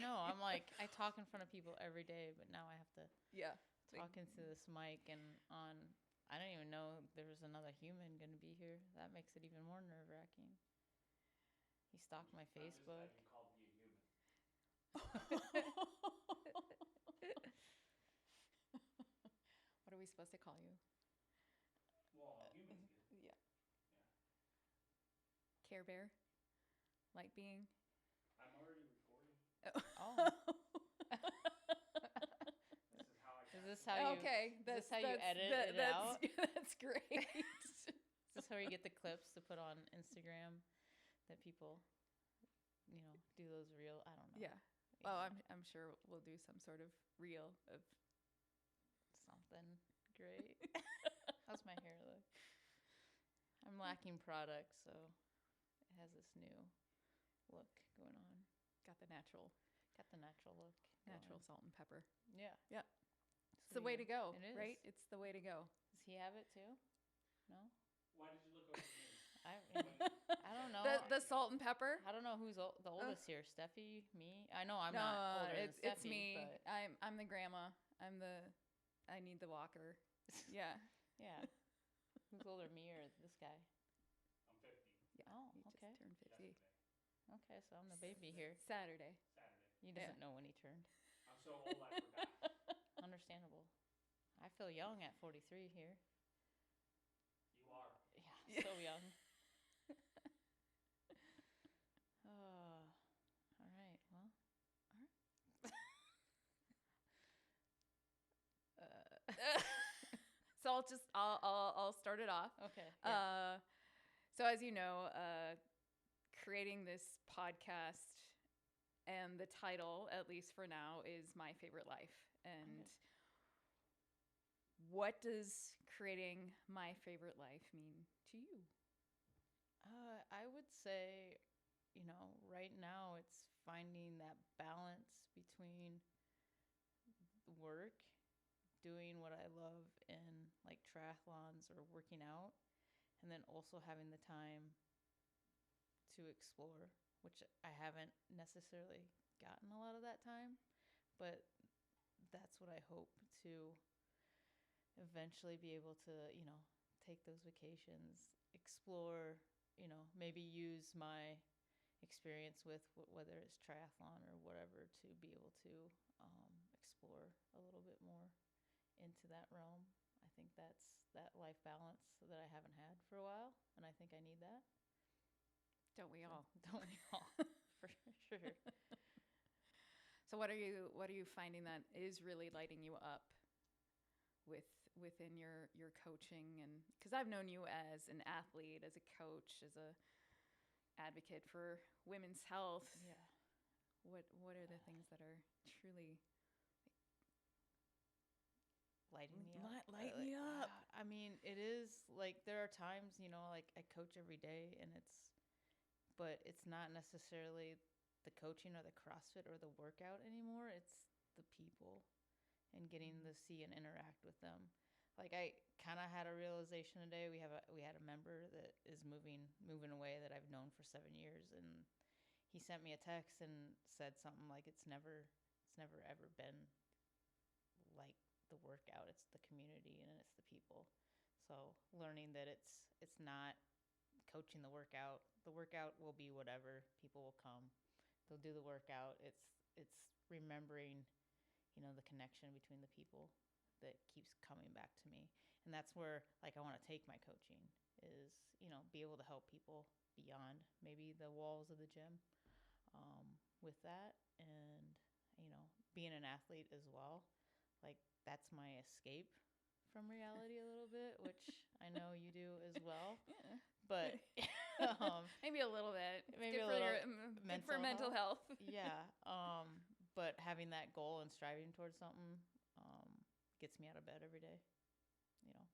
know. I'm like, I talk in front of people every day, but now I have to talk into this mic and on. I don't even know there was another human going to be here. That makes it even more nerve-wracking. He stalked my Facebook. You called me a human. What are we supposed to call you? Well, humans get it. Yeah. Yeah. Care Bear? Light being? I'm already recording. Oh. This is how I Is this how you? Okay, Is this how you edit it out? That's great. Is this how you get the clips to put on Instagram that people, do those real? I don't know. Yeah. Oh, I'm sure we'll do some sort of reel of something great. How's my hair look? I'm lacking products, so it has this new look going on. got the natural look. natural salt and pepper. Yeah. Yeah. It's the way to go, It is. right? It's the way to go. Does he have it too? No? Why did you look over me? I don't know. The salt and pepper? I don't know who's the oldest here. Steffi, me? I know I'm not older than Steffi. It's me. But... I'm the grandma. I need the walker. Yeah. Yeah. Who's older, me or this guy? I'm 50. Yeah. Oh, he okay. just turned 50. Yesterday. Okay, so I'm the baby here. Saturday. He doesn't know when he turned. I'm so old I forgot. Understandable. I feel young at 43 here. You are. Yeah, so young. Oh, all right. Well, So I'll start it off. okay. Yeah. So as you know, creating this podcast and the title, at least for now, is My Favorite Life. And what does creating My Favorite Life mean to you? I would say, right now it's finding that balance between work, doing what I love in like triathlons or working out, and then also having the time to explore, which I haven't necessarily gotten a lot of that time, but that's what I hope to eventually be able to, take those vacations, explore, maybe use my experience with whether it's triathlon or whatever to be able to explore a little bit more into that realm. I think that's that life balance that I haven't had for a while, and I think I need that. Don't we all? Don't we all? For sure. So what are you finding that is really lighting you up within your coaching? And because I've known you as an athlete, as a coach, as a advocate for women's health. Yeah. What are the things that are truly lighting me up? Light me up. I mean, it is like there are times, like I coach every day but it's not necessarily the coaching or the CrossFit or the workout anymore. It's the people and getting to see and interact with them. Like I kind of had a realization today. We had a member that is moving away that I've known for 7 years, and he sent me a text and said something like it's never ever been like the workout. It's the community and it's the people. So learning that it's not coaching the workout. The workout will be whatever. People will come. They'll do the workout. It's remembering, the connection between the people that keeps coming back to me. And that's where like I want to take my coaching is, be able to help people beyond maybe the walls of the gym with that. And, being an athlete as well, like that's my escape from reality a little bit, which I know you do as well. Yeah. But maybe a little bit. Maybe Good for mental health. Yeah. But having that goal and striving towards something gets me out of bed every day.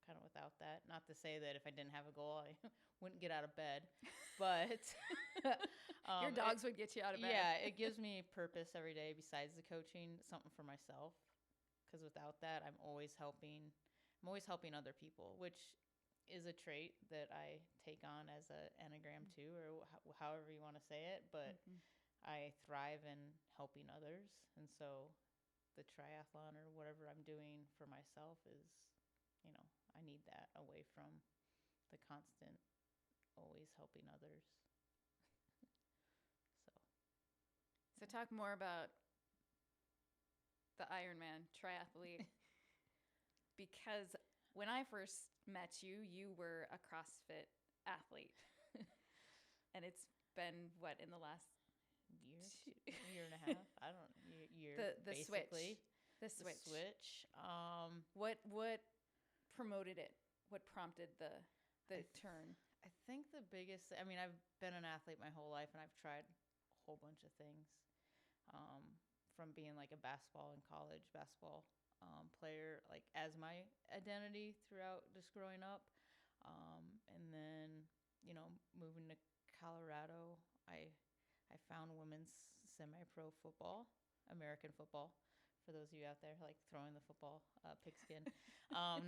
Kind of without that. Not to say that if I didn't have a goal, I wouldn't get out of bed. But your dogs would get you out of bed. Yeah, it gives me purpose every day besides the coaching, something for myself. Because without that, I'm always helping other people, which is a trait that I take on as an Enneagram 2 or however you want to say it. But I thrive in helping others. And so the triathlon or whatever I'm doing for myself is, I need that away from the constant always helping others. So So talk more about the Ironman triathlete because when I first met you, you were a CrossFit athlete. And it's been what in the last year and a half? I don't year the basically. The The switch. switch. What promoted it? What prompted the turn? I think the biggest, I've been an athlete my whole life and I've tried a whole bunch of things. From being like a basketball in college, basketball player, like as my identity throughout just growing up. And then, moving to Colorado, I found women's semi-pro football, American football. For those of you out there, like throwing the football, pigskin,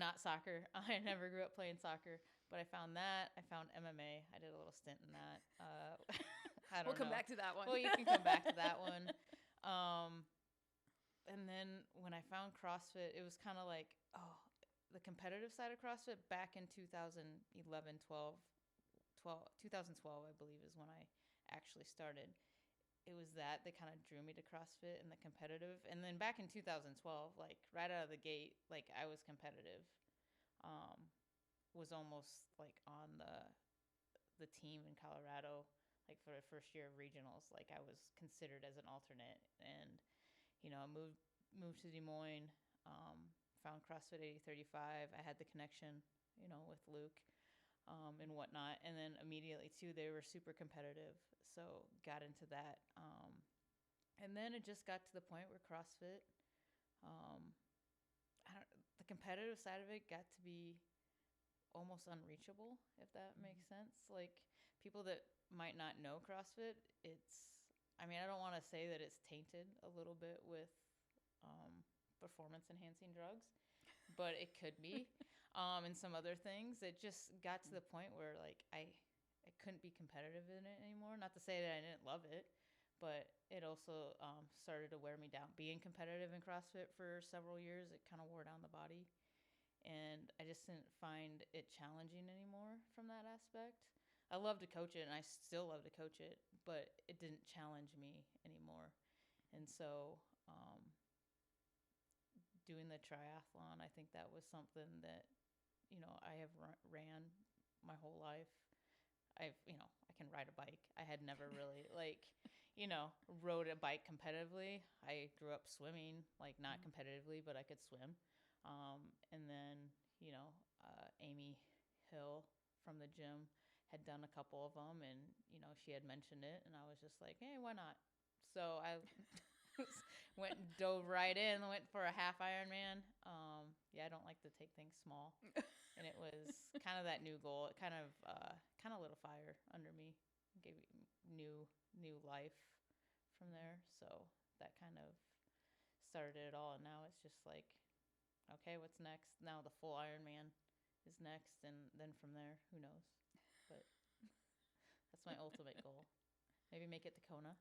not soccer. I never grew up playing soccer, but I found that. I found MMA. I did a little stint in that. I don't know. We'll come back to that one. Well, you can come back to that one. And then when I found CrossFit, it was kind of like, the competitive side of CrossFit back in 2011, 2012, I believe, is when I actually started. It was that kind of drew me to CrossFit and the competitive. And then back in 2012, like right out of the gate, like I was competitive. Was almost like on the team in Colorado, like for the first year of regionals. Like I was considered as an alternate, and I moved to Des Moines. Found CrossFit 8035. I had the connection, with Luke. And whatnot. And then immediately too, they were super competitive. So got into that. And then it just got to the point where CrossFit, the competitive side of it got to be almost unreachable, if that makes sense. Like people that might not know CrossFit, I don't want to say that it's tainted a little bit with performance enhancing drugs, but it could be. And some other things. It just got to the point where like I couldn't be competitive in it anymore. Not to say that I didn't love it, but it also started to wear me down. Being competitive in CrossFit for several years, it kind of wore down the body, and I just didn't find it challenging anymore from that aspect. I love to coach it, and I still love to coach it, but it didn't challenge me anymore. And so doing the triathlon, I think that was something that I have ran my whole life. I can ride a bike. I had never really rode a bike competitively. I grew up swimming, like not competitively, but I could swim. And then, Amy Hill from the gym had done a couple of them, and, she had mentioned it, and I was just like, hey, why not? So I went and dove right in, went for a half Ironman. I don't like to take things small. And it was kind of that new goal. It kind of lit a fire under me, gave me new life from there. So that kind of started it all. And now it's just like, okay, what's next? Now the full Ironman is next, and then from there, who knows? But that's my ultimate goal. Maybe make it to Kona.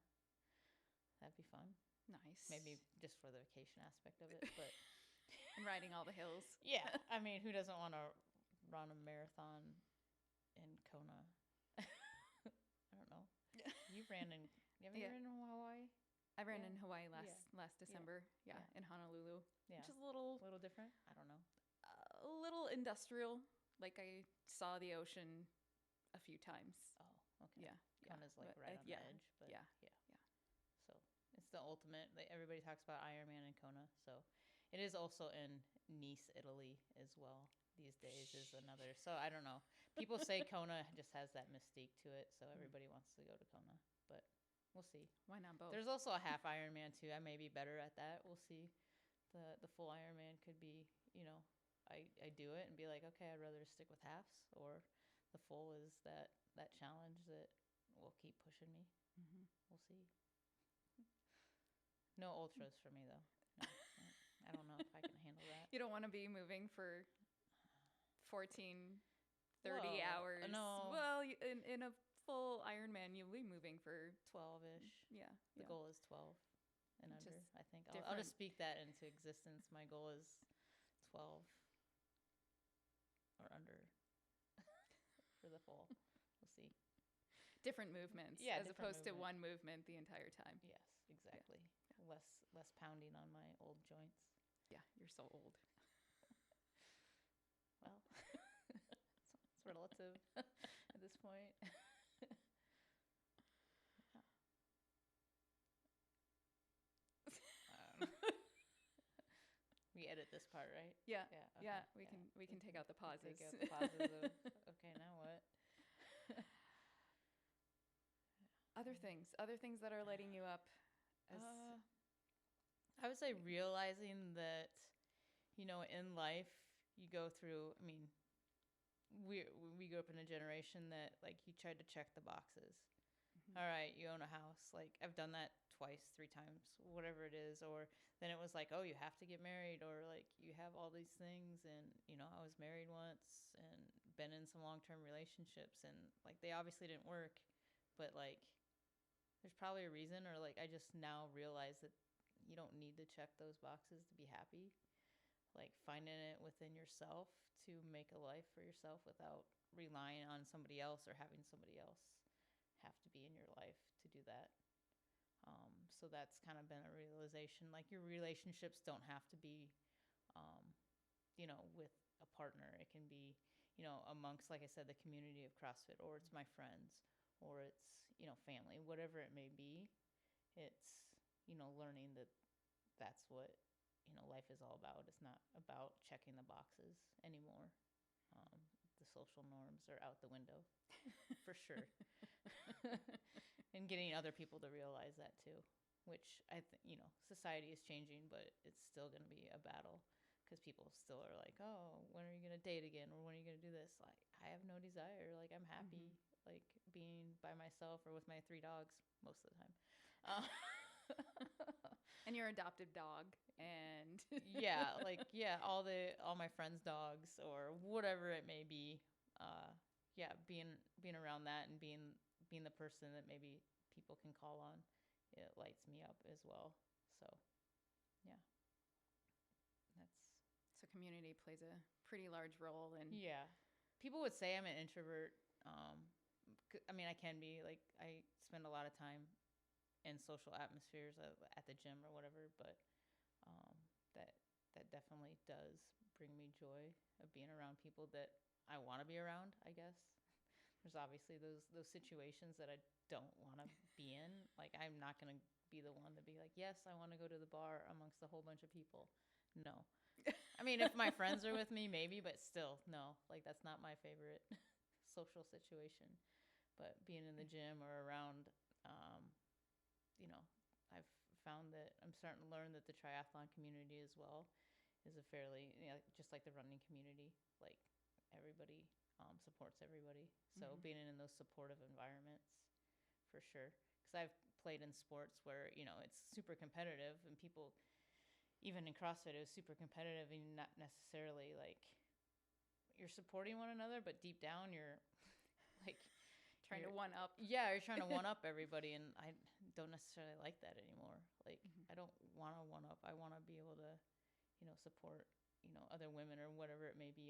That'd be fun. Nice. Maybe just for the vacation aspect of it, but and riding all the hills. yeah, who doesn't want to run a marathon in Kona? I don't know. You ran in Hawaii? I ran Yeah. in Hawaii Yeah. last December. Yeah, Yeah. in Honolulu. Yeah. Which is A little different? I don't know. a little industrial. Like I saw the ocean a few times. Oh, okay. Yeah. Kona's like But, right on yeah, the edge, but yeah. So it's the ultimate. Everybody talks about Ironman in Kona, so it is also in Nice, Italy, as well. These days is another. So I don't know. People say Kona just has that mystique to it, so everybody wants to go to Kona, but we'll see. Why not both? There's also a half Ironman too. I may be better at that. We'll see. The full Ironman could be, I do it and be like, okay, I'd rather stick with halves, or the full is that challenge that will keep pushing me. Mm-hmm. We'll see. No ultras for me though. No. I don't know if I can handle that. You don't want to be moving for 14, 30 Whoa, hours. no. Well, in a full Ironman, you'll be moving for 12-ish. yeah. The goal is 12 and under. Just I think I'll just different- speak that into existence. My goal is 12 or under for the full. We'll see. different movements, Yeah, as different opposed to movement. one movement the entire time. Yes, exactly. Less pounding on my old joints. Yeah, you're so old. Well, it's relative at this point. Um, we edit this part, right? Yeah, Yeah. yeah. Okay, We can take out the pauses. Take out the pauses of, okay, now what? Other things that are lighting you up. As I would say realizing that, in life you go through. I mean, we grew up in a generation that like you tried to check the boxes. Mhm. All right, you own a house. Like I've done that twice, 3 times, whatever it is. Or then it was like, oh, you have to get married, or like you have all these things. And I was married once and been in some long-term relationships, and like they obviously didn't work, but like there's probably a reason, or like I just now realize that you don't need to check those boxes to be happy. Like finding it within yourself to make a life for yourself without relying on somebody else or having somebody else have to be in your life to do that. So that's kind of been a realization. Like your relationships don't have to be, with a partner. It can be, amongst, like I said, the community of CrossFit, or it's my friends, or it's, family, whatever it may be. It's, learning that that's what, life is all about. It's not about checking the boxes anymore. The social norms are out the window for sure. And getting other people to realize that too, which I think, society is changing, but it's still going to be a battle because people still are like, oh, when are you going to date again? Or when are you going to do this? Like, I have no desire. Like, I'm happy, like, being by myself or with my 3 dogs most of the time. and your adopted dog, and Yeah, like, yeah, all my friends' dogs or whatever it may be. Yeah, being around that and being the person that maybe people can call on, it lights me up as well. So, yeah, that's so community plays a pretty large role in. yeah. People would say I'm an introvert. I mean, I can be. Like, I spend a lot of time in social atmospheres at the gym or whatever, but that definitely does bring me joy of being around people that I want to be around, I guess. There's obviously those situations that I don't want to be in. Like, I'm not going to be the one to be like, yes, I want to go to the bar amongst a whole bunch of people. No. I mean, if my friends are with me, maybe, but still, no. Like, that's not my favorite social situation. But being in the gym or around, I've found that I'm starting to learn that the triathlon community as well is a fairly, just like the running community, like everybody supports everybody. So being in those supportive environments, for sure. Because I've played in sports where, it's super competitive, and people, even in CrossFit, it was super competitive, and not necessarily like you're supporting one another, but deep down you're like trying to one up. Yeah, you're trying to one up everybody, and I don't necessarily like that anymore. Like, I don't want to one up. I want to be able to, support, other women or whatever it may be,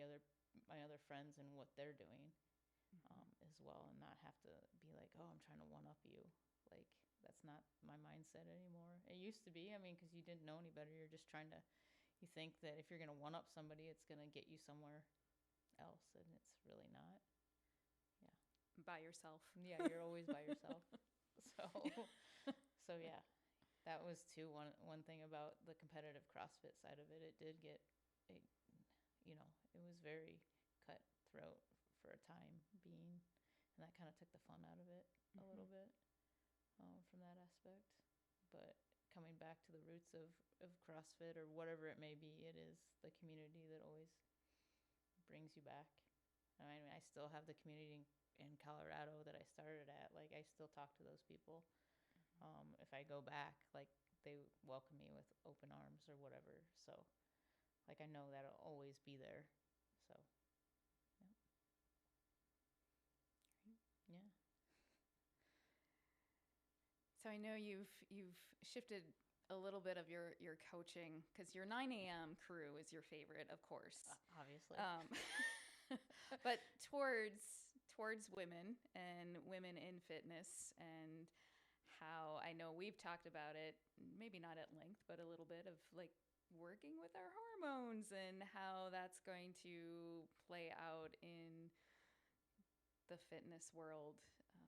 my other friends and what they're doing, as well, and not have to be like, oh, I'm trying to one up you. Like, that's not my mindset anymore. It used to be. I mean, because you didn't know any better. You're just trying to. You think that if you're gonna one up somebody, it's gonna get you somewhere else, and it's really not. By yourself. Yeah, you're always by yourself. So yeah, that was too one thing about the competitive CrossFit side of it. It did get, it was very cutthroat for a time being, and that kind of took the fun out of it a little bit, from that aspect. But coming back to the roots of CrossFit or whatever it may be, it is the community that always brings you back. I mean, I still have the community in Colorado that I started at. Like, I still talk to those people. If I go back, like, they welcome me with open arms or whatever. So, like, I know that'll always be there. So, yeah. So I know you've shifted a little bit of your coaching because your 9 a.m. crew is your favorite, of course. Obviously. But towards women and women in fitness, and how I know we've talked about it, maybe not at length, but a little bit of like working with our hormones and how that's going to play out in the fitness world. I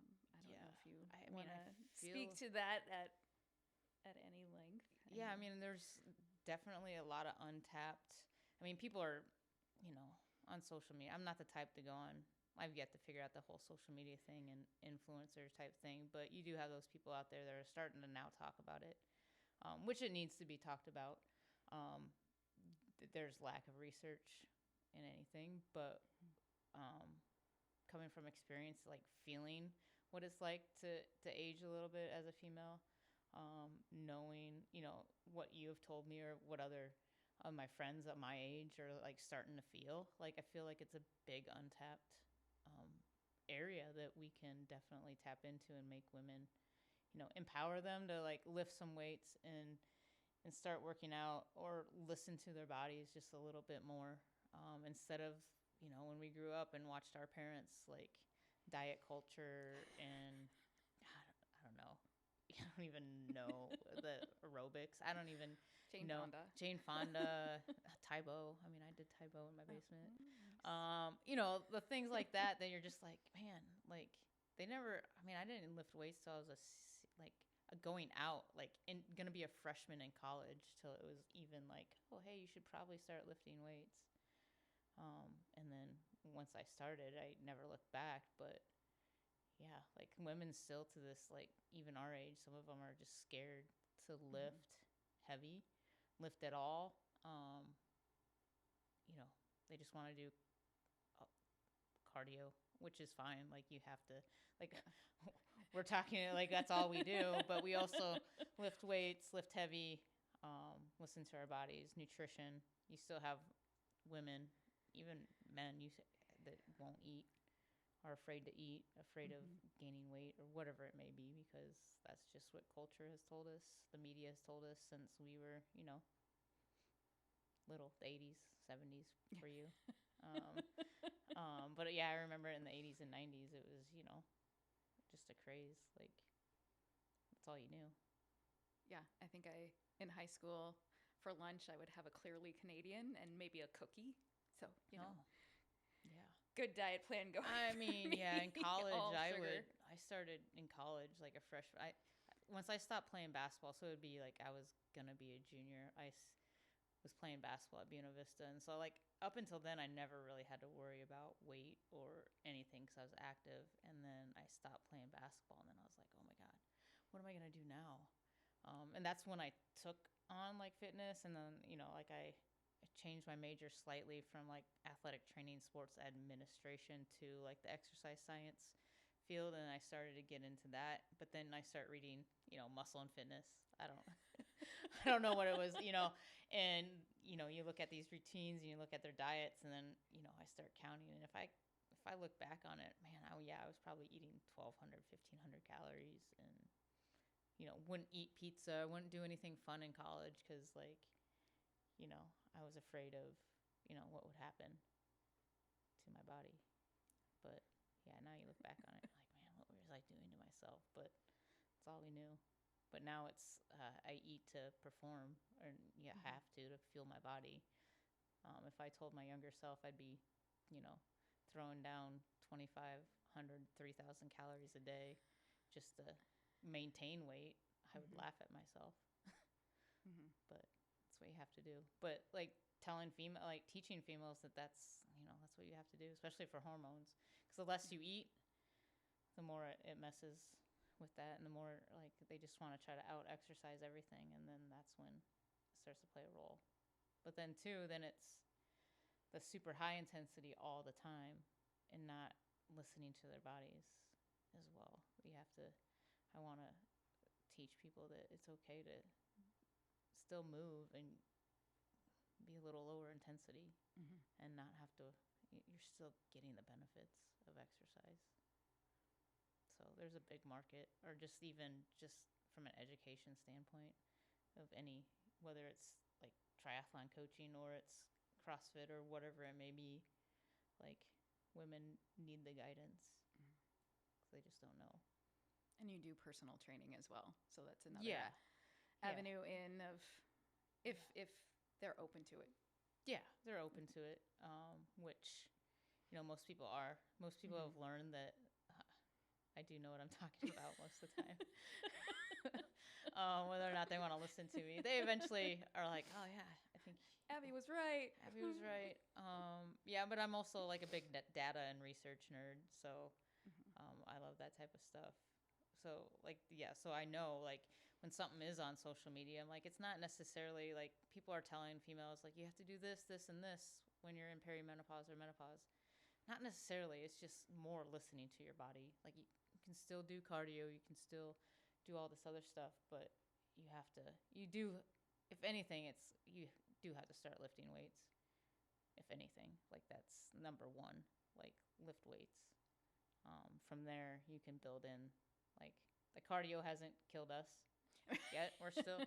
don't know if you want to speak to that at any length. Yeah, I mean, there's definitely a lot of untapped. I mean, people are, on social media. I'm not the type to go on. I've yet to figure out the whole social media thing and influencer type thing, but you do have those people out there that are starting to now talk about it, which it needs to be talked about. There's lack of research in anything, but coming from experience, like feeling what it's like to age a little bit as a female, knowing, what you have told me or what other of my friends at my age are like starting to feel. Like I feel like it's a big untapped area that we can definitely tap into and make women, empower them to like lift some weights and start working out or listen to their bodies just a little bit more, instead of, when we grew up and watched our parents like diet culture and I don't know. I don't even know the aerobics. I don't even know. Fonda. Jane Fonda, Tae Bo. I mean, I did Tae Bo in my basement. The things like that you're just like, man, like they never. I mean, I didn't lift weights till I was going out, like gonna be a freshman in college, till it was even like, oh hey, you should probably start lifting weights. And then once I started, I never looked back. But yeah, like women still to this, like even our age, some of them are just scared to lift heavy, lift at all. They just want to do cardio, which is fine. Like you have to, like we're talking like that's all we do, but we also lift weights, lift heavy, listen to our bodies, nutrition. You still have women, even men, that won't eat, are afraid to eat, afraid of gaining weight or whatever it may be, because that's just what culture has told us, the media has told us since we were, little, the 80s, 70s for you. But yeah, I remember in the 80s and 90s, it was, just a craze. Like, that's all you knew. Yeah, I think in high school, for lunch, I would have a Clearly Canadian and maybe a cookie. So, Yeah. Good diet plan going. I mean, yeah, in college, I sugar. started in college like a freshman. Once I stopped playing basketball, so it would be like I was going to be a junior. Was playing basketball at Buena Vista. And so, like, up until then, I never really had to worry about weight or anything because I was active. And then I stopped playing basketball. And then I was like, oh my God, what am I going to do now? And that's when I took on like fitness. And then, like I changed my major slightly from like athletic training, sports administration to like the exercise science field. And I started to get into that. But then I start reading, Muscle and Fitness. I don't know what it was, and, you look at these routines and you look at their diets, and then, I start counting. And if I look back on it, man, I was probably eating 1,200, 1,500 calories, and, wouldn't eat pizza, wouldn't do anything fun in college because, like, I was afraid of, what would happen to my body. But yeah, now you look back on it, like, man, what was I doing to myself? But it's all we knew. But now it's I eat to perform, or have to fuel my body. If I told my younger self I'd be, throwing down 2,500, 3,000 calories a day just to maintain weight, I would laugh at myself. But that's what you have to do. But like teaching females that's what you have to do, especially for hormones. Because the less you eat, the more it messes with that, and the more like they just want to try to out exercise everything, and then that's when it starts to play a role. But then it's the super high intensity all the time and not listening to their bodies as well. I want to teach people that it's okay to still move and be a little lower intensity and not have to, you're still getting the benefits of exercise. So there's a big market, or just even just from an education standpoint of any, whether it's like triathlon coaching or it's CrossFit or whatever it may be. Like, women need the guidance. They just don't know. And you do personal training as well, so that's another Yeah. avenue in of if they're open to it. Yeah, they're open to it, which, most people are. Most people have learned that I do know what I'm talking about most of the time. Whether or not they want to listen to me, they eventually are like, "Oh yeah, I think Abby was right. Abby was right." Yeah, but I'm also like a big data and research nerd, so I love that type of stuff. So so I know like when something is on social media, I'm like, it's not necessarily like people are telling females like you have to do this, this, and this when you're in perimenopause or menopause. Not necessarily. It's just more listening to your body. Like you can still do cardio, you can still do all this other stuff, but if anything, you do have to start lifting weights. If anything, like that's number one, like lift weights. From there, you can build in, like the cardio hasn't killed us yet. We're still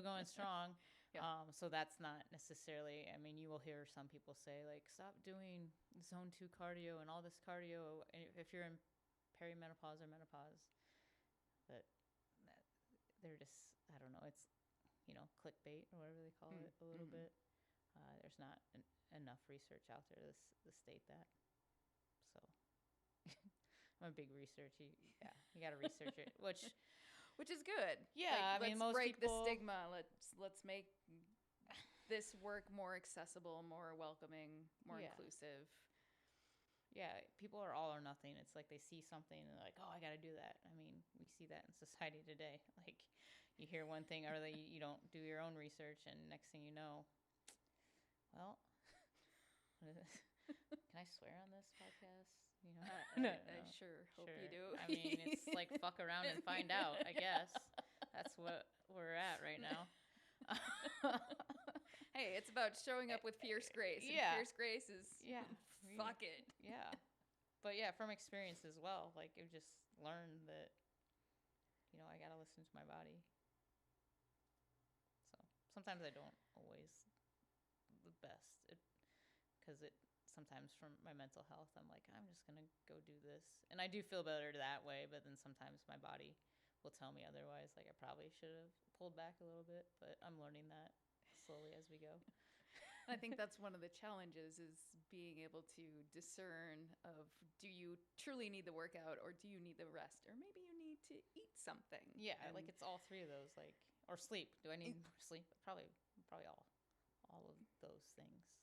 going strong. Yeah. So that's not necessarily, I mean, you will hear some people say like, stop doing zone 2 cardio and all this cardio if you're in perimenopause or menopause. That they're just, I don't know, it's, clickbait or whatever they call it a little bit. There's not enough research out there to state that. So I'm a big researcher. Yeah, you got to research it, which is good. Yeah, like, I mean, let's most break people, the stigma. Let's make this work more accessible, more welcoming, more inclusive. Yeah, people are all or nothing. It's like they see something and they're like, "Oh, I got to do that." I mean, we see that in society today. Like, you hear one thing or you don't do your own research, and next thing you know, well, can I swear on this podcast? I sure hope you do. I mean, it's like fuck around and find out, I guess. That's what we're at right now. Hey, it's about showing up with fierce grace. And fierce grace is fuck it. Yeah. But yeah, from experience as well, like I've just learned that, I got to listen to my body. So sometimes I don't always the best because sometimes from my mental health, I'm like, I'm just going to go do this. And I do feel better that way, but then sometimes my body will tell me otherwise. Like I probably should have pulled back a little bit, but I'm learning that slowly as we go. I think that's one of the challenges is being able to discern of do you truly need the workout or do you need the rest or maybe you need to eat something. Yeah, like it's all three of those, like, or sleep. Do I need more sleep? Probably all of those things.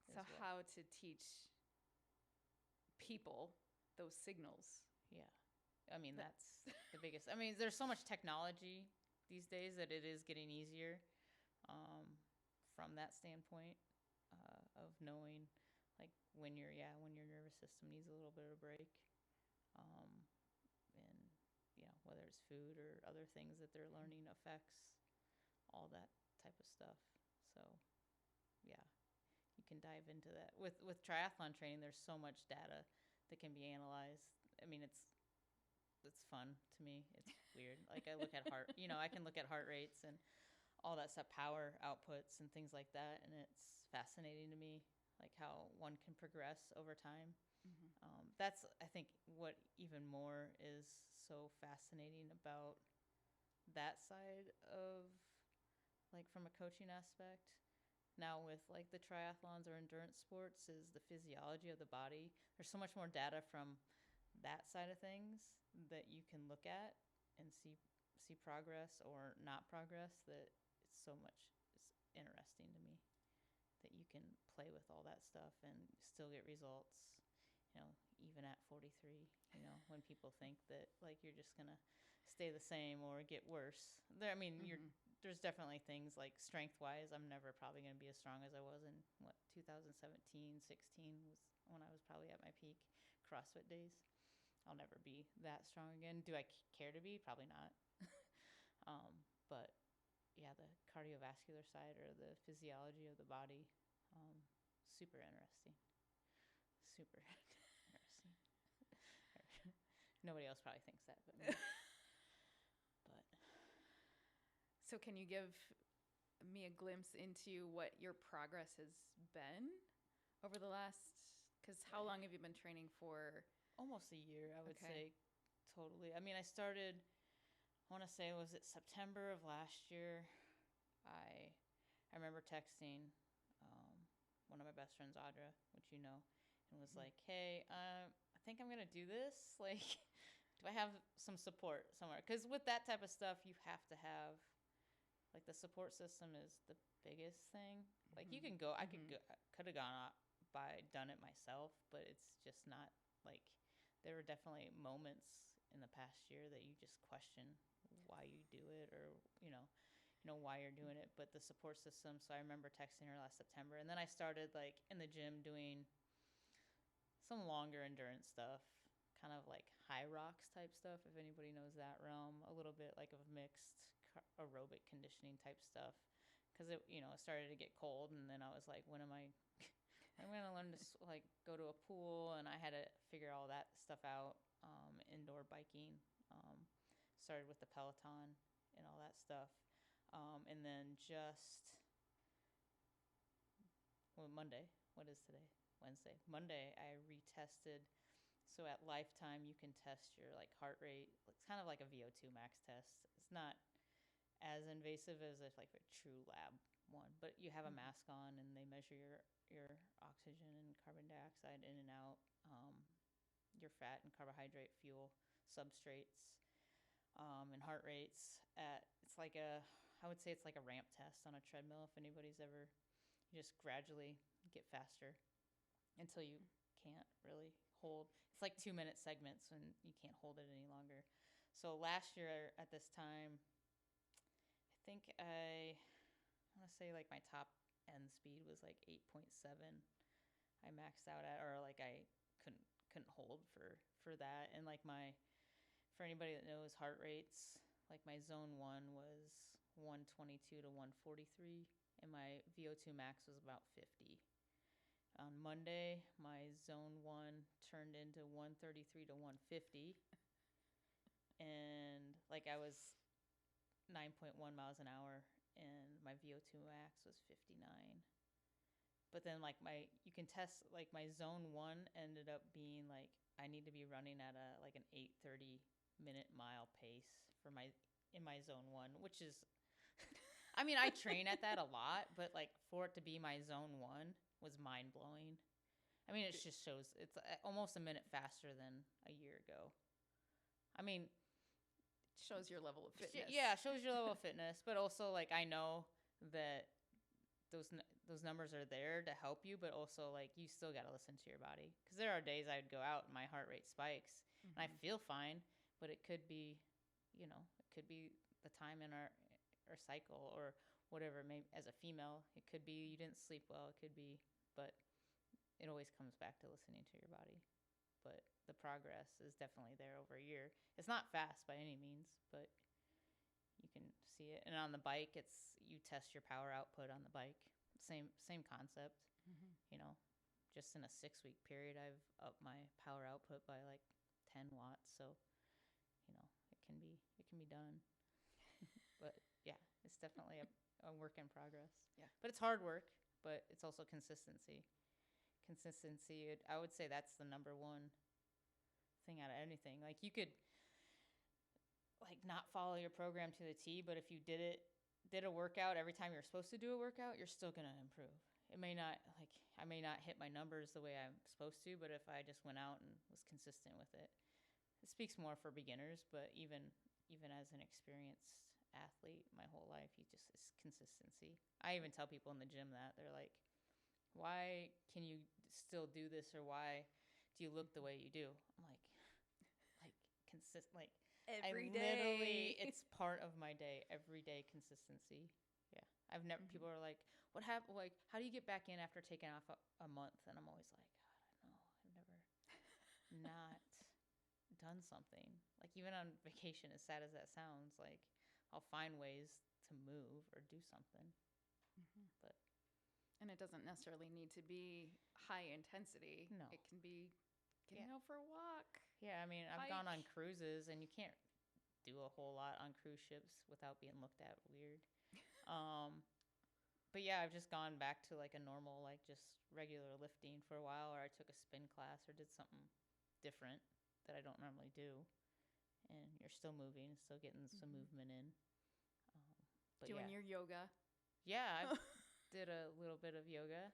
So how to teach people those signals. Yeah. I mean, that's the biggest. I mean, there's so much technology these days that it is getting easier from that standpoint of knowing, like, when your nervous system needs a little bit of a break. And, whether it's food or other things that they're learning affects all that type of stuff. So, yeah, you can dive into that. With triathlon training, there's so much data that can be analyzed. I mean, it's fun to me. It's weird. Like I look at I can look at heart rates and all that stuff, power outputs and things like that. And it's fascinating to me, like how one can progress over time. Mm-hmm. That's, I think, what even more is so fascinating about that side of, like, from a coaching aspect. Now with like the triathlons or endurance sports is the physiology of the body. There's so much more data from that side of things that you can look at and see progress or not progress, that it's interesting to me that you can play with all that stuff and still get results, even at 43, when people think that like you're just going to stay the same or get worse. There's definitely things like strength wise, I'm never probably going to be as strong as I was in 2017, 16 was when I was probably at my peak CrossFit days. I'll never be that strong again. Do I care to be? Probably not. But yeah, the cardiovascular side or the physiology of the body, super interesting. Super interesting. Nobody else probably thinks that, but So can you give me a glimpse into what your progress has been over the last, because how long have you been training for? Almost a year, I would Okay. say. Totally. I mean, I started, I want to say, was it September of last year? I remember texting one of my best friends, Audra, which you know, and was like, "Hey, I think I'm gonna do this. Like, do I have some support somewhere? Because with that type of stuff, you have to have like the support system is the biggest thing. Like, you can go, I could go, could have gone out by done it myself, but it's just not like there were definitely moments in the past year that you just question why you do it or why you're doing it, but the support system. So I remember texting her last September, and then I started like in the gym doing some longer endurance stuff, kind of like high rocks type stuff, if anybody knows that realm, a little bit like of mixed aerobic conditioning type stuff, because it started to get cold, and then I was like, when am I I'm gonna learn to like go to a pool, and I had to figure all that stuff out. Indoor biking, started with the Peloton and all that stuff, and then just Monday. What is today? Wednesday. Monday, I retested. So at Lifetime, you can test your like heart rate. It's kind of like a VO2 max test. It's not as invasive as if like a true lab one, but you have a mask on, and they measure your oxygen and carbon dioxide in and out, your fat and carbohydrate fuel substrates, and heart rates. It's like I would say it's like a ramp test on a treadmill. If anybody's ever, you just gradually get faster until you can't really hold. It's like 2-minute segments when you can't hold it any longer. So last year at this time, I think I want to say like my top end speed was like 8.7. I maxed out at, or like I couldn't hold for that. And like for anybody that knows heart rates, like my zone 1 was 122 to 143, and my VO2 max was about 50. On Monday, my zone 1 turned into 133 to 150, and like I was 9.1 miles an hour, and my VO2 max was 59. But then like you can test like my zone 1 ended up being like I need to be running at a like an 8:30 minute mile pace for in my zone 1, which is I mean, I train at that a lot, but like for it to be my zone 1 was mind blowing. I mean, it just shows it's almost a minute faster than a year ago. I mean, Shows your level of fitness. yeah, shows your level of fitness, but also like I know that those numbers are there to help you, but also like you still got to listen to your body, because there are days I'd go out and my heart rate spikes, and I feel fine, but it could be, it could be the time in our cycle or whatever. Maybe as a female, it could be you didn't sleep well. It could be, but it always comes back to listening to your body. But the progress is definitely there over a year. It's not fast by any means, but you can see it. And on the bike, you test your power output on the bike. Same concept. Just in a 6-week period, I've upped my power output by like 10 watts. So, it can be done. But yeah, it's definitely a work in progress. Yeah. But it's hard work, but it's also consistency. I would say that's the number one thing out of anything. Like you could like not follow your program to the T, but if you did a workout every time you're supposed to do a workout, you're still going to improve. It may not I may not hit my numbers the way I'm supposed to, but if I just went out and was consistent with it. It speaks more for beginners, but even as an experienced athlete my whole life, it's consistency. I even tell people in the gym that they're like, why can you still do this, or why do you look the way you do? I'm like consistent, like Every I literally day. it's part of my day, every day consistency. Yeah, I've never people are like, what happened, like how do you get back in after taking off a month? And I'm always like, God, I don't know, I've never not done something. Like even on vacation, as sad as that sounds, like I'll find ways to move or do something. But And it doesn't necessarily need to be high intensity. No. It can be getting out for a walk. Yeah, I mean, I've gone on Hike. cruises, and you can't do a whole lot on cruise ships without being looked at weird. Um, but yeah, I've just gone back to like a normal, like just regular lifting for a while, or I took a spin class or did something different that I don't normally do. And you're still moving, still getting some movement in. But Doing yeah, your yoga. yeah, I did a little bit of yoga.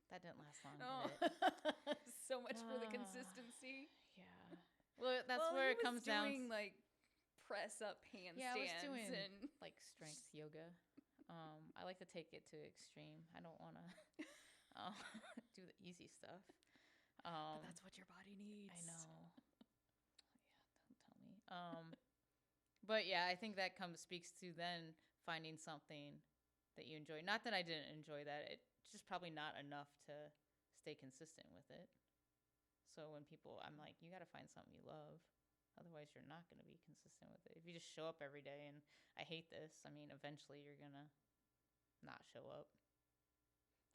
That didn't last long, Oh, did it? so much for the Ah, consistency. Yeah. Well, that's Well, where he it comes was down. doing like press up handstands. Yeah, I was doing and like strength yoga. I like to take it to extreme. I don't want to do the easy stuff. but that's what your body needs. I know. Yeah, don't tell me. But yeah, I think that speaks to then finding something that you enjoy. Not that I didn't enjoy that. It's just probably not enough to stay consistent with it. So when people, I'm like, you got to find something you love. Otherwise, you're not going to be consistent with it. If you just show up every day and I hate this, I mean, eventually you're going to not show up.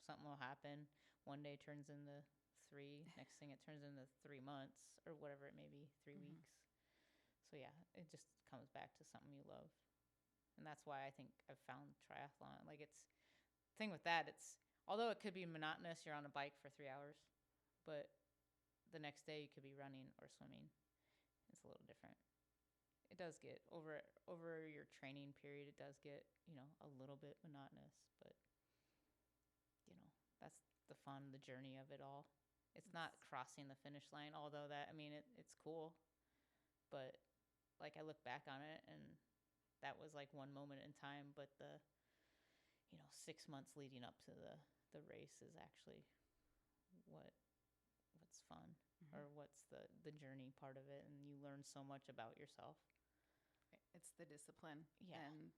Something will happen. One day turns into 3. Next thing it turns into 3 months or whatever it may be, 3 weeks. So yeah, it just comes back to something you love. And that's why I think I've found triathlon. Like it's thing with that, it's although it could be monotonous, you're on a bike for 3 hours, but the next day you could be running or swimming. It's a little different. It does get over your training period, it does get, a little bit monotonous, but that's the fun, the journey of it all. It's not crossing the finish line, although that, I mean, it's cool. But like I look back on it and that was like one moment in time, but the 6 months leading up to the race is actually what's fun, or what's the journey part of it, and you learn so much about yourself. It's the discipline. Yeah. And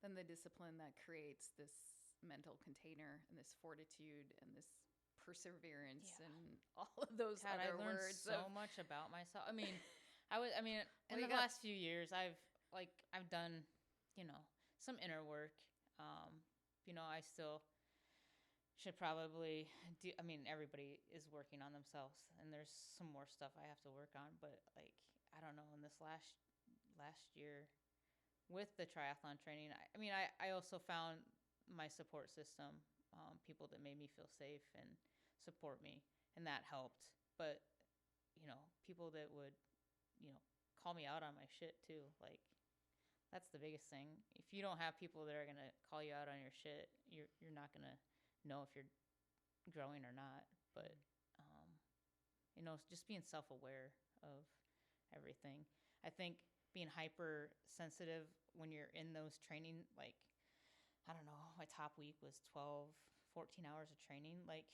then the discipline that creates this mental container and this fortitude and this perseverance and all of those God, I other learned words. so much about myself. I mean, in you the got- last few years, I've done, some inner work. I still should probably do. I mean, everybody is working on themselves, and there's some more stuff I have to work on. But like, I don't know. In this last year, with the triathlon training, I also found my support system, people that made me feel safe and support me, and that helped. But people that would, call me out on my shit too. Like, that's the biggest thing. If you don't have people that are gonna call you out on your shit, you're not gonna know if you're growing or not. But just being self-aware of everything. I think being hypersensitive when you're in those training, like, I don't know, my top week was 12, 14 hours of training. Like,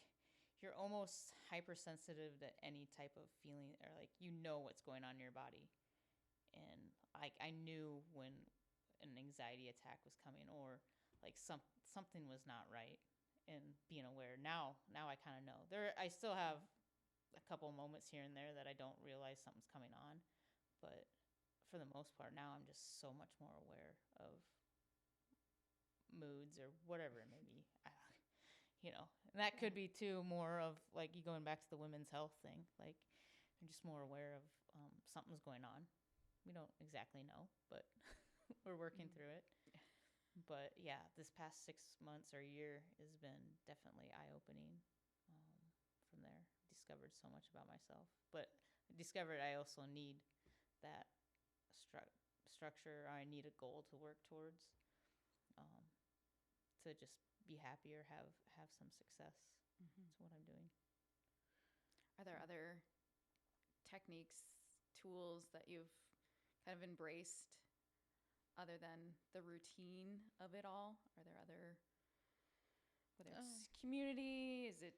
you're almost hypersensitive to any type of feeling, or like, what's going on in your body. And I knew when an anxiety attack was coming, or like something was not right, and being aware. Now I kind of know. I still have a couple moments here and there that I don't realize something's coming on, but for the most part now I'm just so much more aware of moods or whatever it may be. And that could be too more of like you going back to the women's health thing. Like, I'm just more aware of something's going on. We don't exactly know, but we're working through it. But yeah, this past 6 months or a year has been definitely eye-opening. From there, discovered so much about myself, but I discovered I also need that structure. I need a goal to work towards, to just be happier, have some success. That's what I'm doing. Are there other techniques, tools that you've kind of embraced other than the routine of it all? Are there other, whether it's community, is it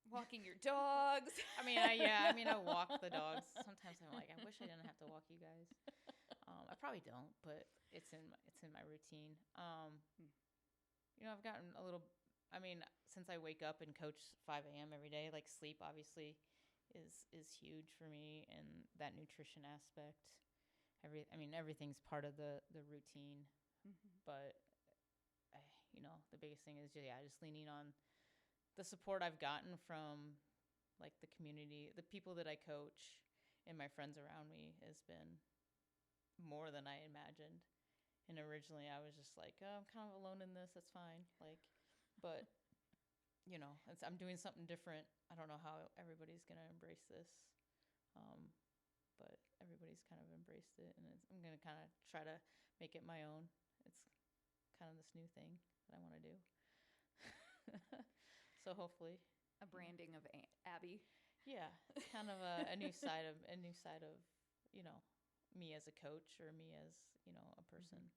walking your dogs? I walk the dogs. Sometimes I'm like, I wish I didn't have to walk you guys. I probably don't, but it's in my routine. I've gotten a little. Since I wake up and coach 5 a.m. every day, like sleep obviously is huge for me, and that nutrition aspect. Everything's part of the routine, but the biggest thing is just leaning on the support I've gotten from like the community, the people that I coach, and my friends around me has been more than I imagined. And originally I was just like, oh, I'm kind of alone in this. That's fine. Like, but I'm doing something different. I don't know how everybody's going to embrace this. But everybody's kind of embraced it, and I'm going to kind of try to make it my own. It's kind of this new thing that I want to do. So hopefully A branding of Abby. yeah, it's kind of a new side of me as a coach, or me as a person,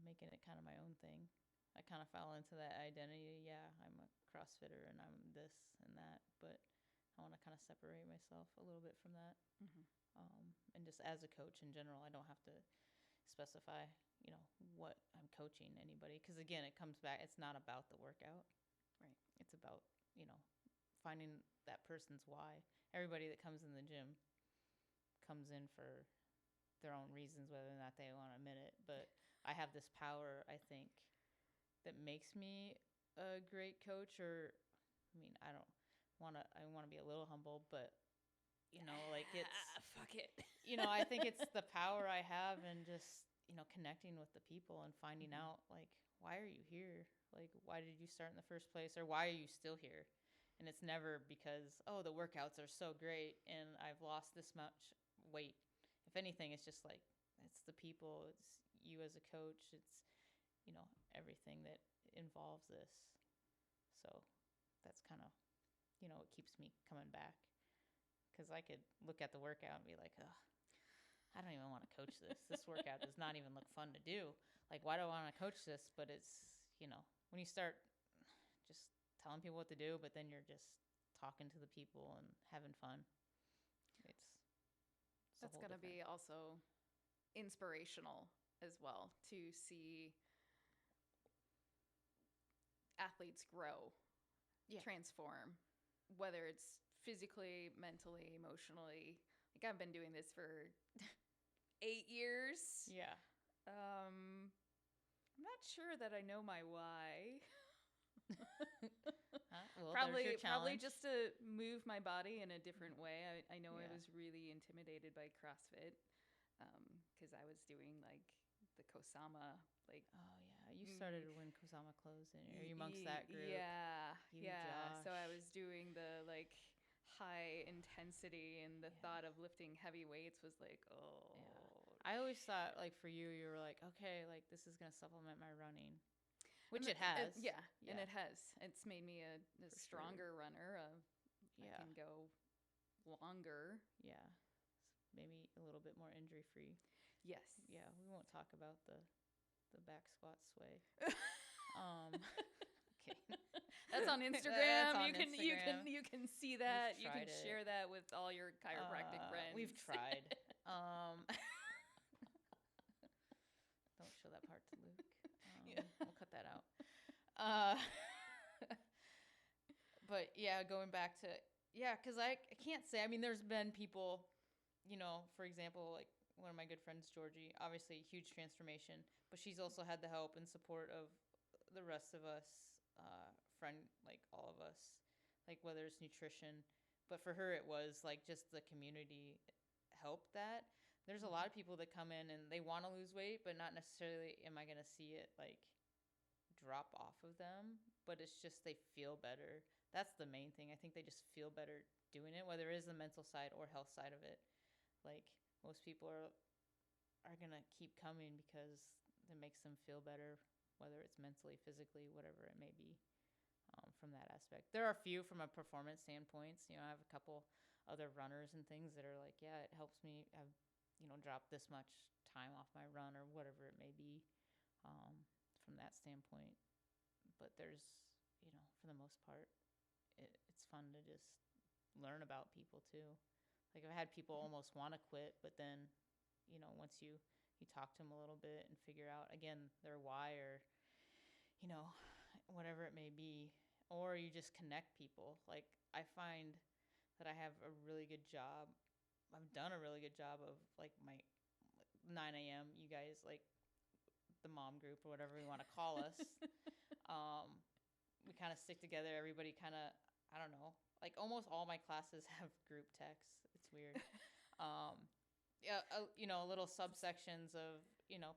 making it kind of my own thing. I kind of fell into that identity. Yeah, I'm a CrossFitter and I'm this and that, but I want to kind of separate myself a little bit from that. And just as a coach in general, I don't have to specify what I'm coaching anybody, because again, it comes back, it's not about the workout. Right. It's about finding that person's why. Everybody that comes in the gym comes in for their own reasons, whether or not they want to admit it. But I have this power, I think, that makes me a great coach. Or, I mean, I want to be a little humble, but like it's fuck it. I think it's the power I have, and just connecting with the people and finding out, like, why are you here? Like, why did you start in the first place, or why are you still here? And it's never because, oh, the workouts are so great and I've lost this much weight. If anything, it's just like, it's the people, it's you as a coach, it's everything that involves this. So that's kind of what keeps me coming back, because I could look at the workout and be like, ugh, I don't even want to coach this. This workout does not even look fun to do. Like, why do I want to coach this? But it's, when you start just telling people what to do, but then you're just talking to the people and having fun, that's going to be also inspirational as well, to see athletes grow, transform, whether it's physically, mentally, emotionally. Like, I've been doing this for 8 years. Yeah. I'm not sure that I know my why. Well, probably just to move my body in a different way. I know I Yeah. was really intimidated by CrossFit, because I was doing like the Kosama, like. Oh yeah, you started when Kusama closed, and are you amongst that group? Yeah, You, yeah. So I Josh. was doing the like high intensity, and the thought of lifting heavy weights was like, oh. Yeah. I always thought, like, for you, you were like, okay, like, this is gonna supplement my running, which it has. And it has. It's made me a stronger runner. I can go longer. Yeah, maybe a little bit more injury free. Yes. Yeah, we won't talk about the back squat sway. Okay. That's on Instagram. That's on You can see that. We've You can tried it. share that with all your chiropractic friends. We've tried. Don't show that part to Luke. We'll cut that out. But yeah, going back to because I can't say. I mean, there's been people, for example, like one of my good friends, Georgie. Obviously, huge transformation, but she's also had the help and support of the rest of us, like all of us, like whether it's nutrition. But for her, it was like just the community helped that. There's a lot of people that come in and they want to lose weight, but not necessarily am I going to see it like drop off of them, but it's just they feel better. That's the main thing. I think they just feel better doing it, whether it is the mental side or health side of it. Like, most people are going to keep coming because it makes them feel better, whether it's mentally, physically, whatever it may be, from that aspect. There are a few from a performance standpoint. I have a couple other runners and things that are like, yeah, it helps me have drop this much time off my run or whatever it may be, from that standpoint. But there's, for the most part, it's fun to just learn about people too. Like, I've had people almost want to quit, but then, once you talk to them a little bit and figure out, again, their why, or, whatever it may be, or you just connect people. Like, I find that I have a really good job. I've done a really good job of, like, my 9 a.m., you guys, like, the mom group or whatever you want to call us. We kind of stick together. Everybody kind of, I don't know, like, almost all my classes have group texts. It's weird. Yeah, little subsections of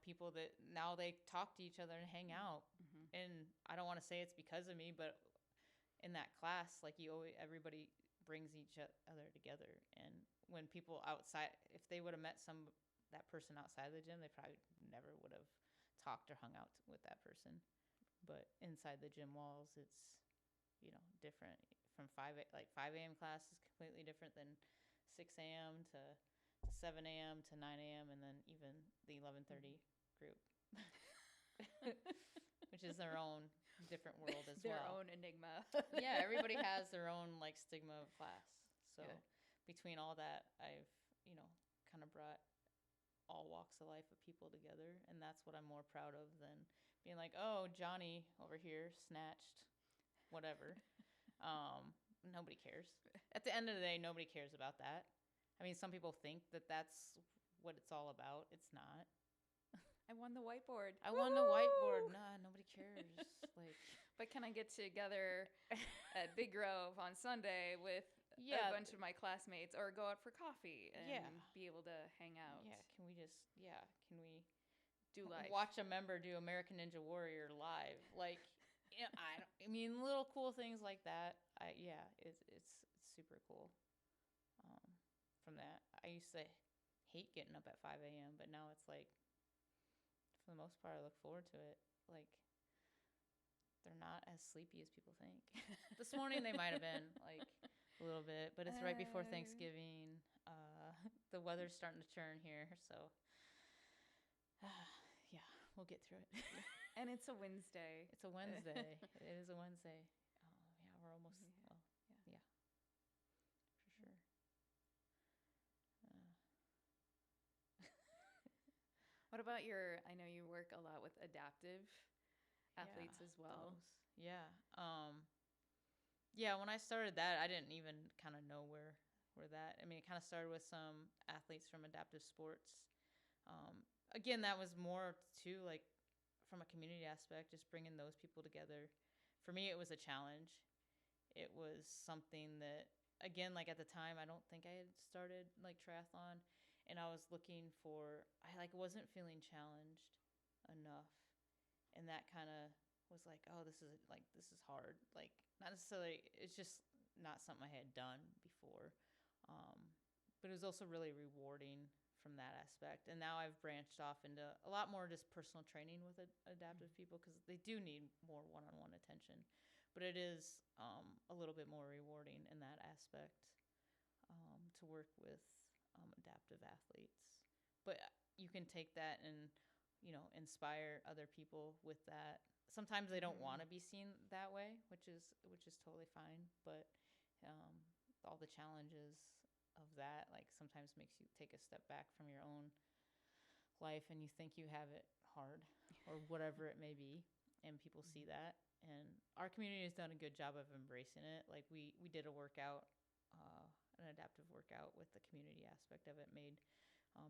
people that now they talk to each other and hang out. Mm-hmm. And I don't want to say it's because of me, but in that class, like everybody brings each other together. And when people outside, if they would have met that person outside of the gym, they probably never would have talked or hung out with that person. But inside the gym walls, it's different. From 5 a.m. class is completely different than 6 a.m. to 7 a.m. to 9 a.m. and then even the 11:30 group, which is their own different world as Their well. own enigma. Yeah, everybody has their own like stigma of class. So Yeah. between all that, I've kind of brought all walks of life of people together, and that's what I'm more proud of than being like, oh, Johnny over here snatched whatever. Nobody cares. At the end of the day, nobody cares about that. I mean, some people think that that's what it's all about. It's not. I won the whiteboard. I won the whiteboard. Nah, nobody cares. Like, but can I get together at Big Grove on Sunday with yeah, a bunch of my classmates, or go out for coffee and Yeah. be able to hang out? yeah. Can we Do life. watch a member do American Ninja Warrior live? Like, I mean, little cool things like that. It's super cool. From that, I used to hate getting up at 5 a.m., but now it's like, for the most part, I look forward to it. Like, they're not as sleepy as people think. This morning they might have been like a little bit, but it's right before Thanksgiving. The weather's starting to turn here, so yeah, we'll get through it. And it's a Wednesday. It's a Wednesday. It is a Wednesday. Yeah, we're almost. Yeah. Well, yeah, for sure. What about I know you work a lot with adaptive athletes as well. Yeah. Yeah, when I started that, I didn't even kind of know where that. I mean, it kind of started with some athletes from adaptive sports. Again, that was more too like from a community aspect, just bringing those people together. For me, it was a challenge. It was something that, again, like at the time, I don't think I had started like triathlon, and I was looking for, I like wasn't feeling challenged enough, and that kind of was like, oh, this is hard. Like, not necessarily, it's just not something I had done before, but it was also really rewarding from that aspect. And now I've branched off into a lot more just personal training with adaptive people, because they do need more one-on-one attention, but it is a little bit more rewarding in that aspect, to work with adaptive athletes. But you can take that and inspire other people with that. Sometimes they don't want to be seen that way, which is totally fine, but all the challenges of that like sometimes makes you take a step back from your own life, and you think you have it hard or whatever it may be, and people see that. And our community has done a good job of embracing it. Like, we did a workout, an adaptive workout with the community aspect of it, made